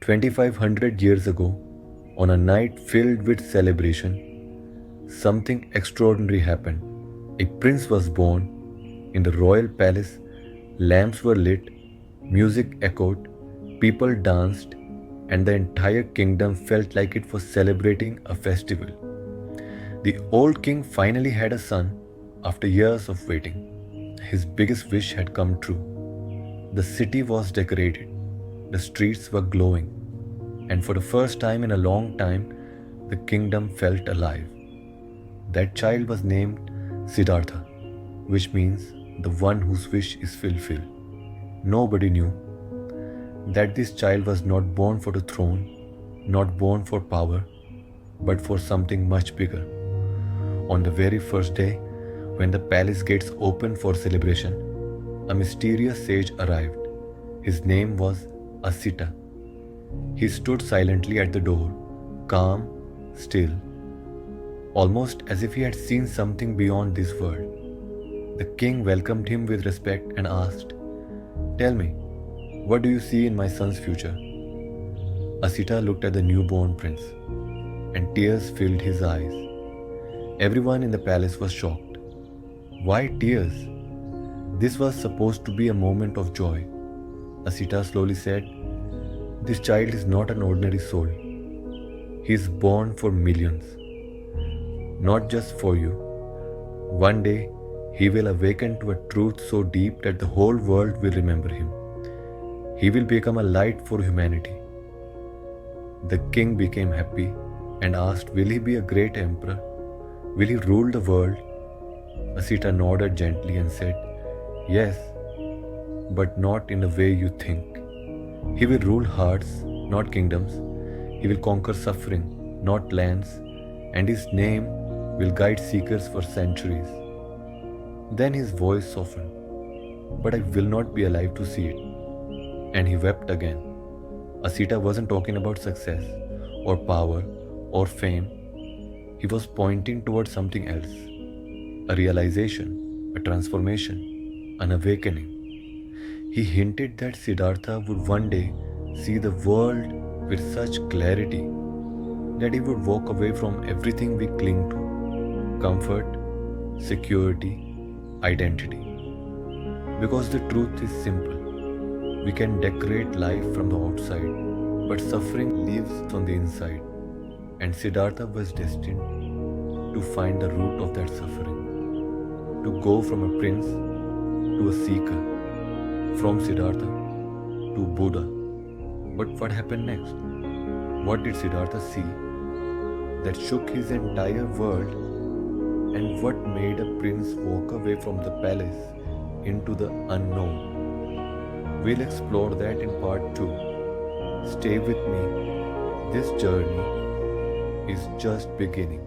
2,500 years ago, on a night filled with celebration, something extraordinary happened. A prince was born. In the royal palace, lamps were lit, music echoed, people danced, and the entire kingdom felt like it was celebrating a festival. The old king finally had a son after years of waiting. His biggest wish had come true. The city was decorated, the streets were glowing, and for the first time in a long time, the kingdom felt alive. That child was named Siddhartha, which means the one whose wish is fulfilled. Nobody knew that this child was not born for the throne, not born for power, but for something much bigger. On the very first day, when the palace gates opened for celebration, a mysterious sage arrived. His name was Asita. He stood silently at the door, calm, still, almost as if he had seen something beyond this world. The king welcomed him with respect and asked, "Tell me, what do you see in my son's future?" Asita looked at the newborn prince, and tears filled his eyes. Everyone in the palace was shocked. Why tears? This was supposed to be a moment of joy. Asita slowly said, "This child is not an ordinary soul. He is born for millions, not just for you. One day, he will awaken to a truth so deep that the whole world will remember him. He will become a light for humanity." The king became happy and asked, "Will he be a great emperor? Will he rule the world?" Asita nodded gently and said, "Yes, but not in the way you think. He will rule hearts, not kingdoms. He will conquer suffering, not lands, and his name will guide seekers for centuries." Then his voice softened, "But I will not be alive to see it." And he wept again. Asita wasn't talking about success or power or fame. He was pointing towards something else, a realization, a transformation, an awakening. He hinted that Siddhartha would one day see the world with such clarity that he would walk away from everything we cling to: comfort, security, identity. Because the truth is simple. We can decorate life from the outside, but suffering lives on the inside. And Siddhartha was destined to find the root of that suffering, to go from a prince to a seeker, from Siddhartha to Buddha. But what happened next? What did Siddhartha see that shook his entire world? And what made a prince walk away from the palace into the unknown? We'll explore that in part 2. Stay with me. This journey is just beginning.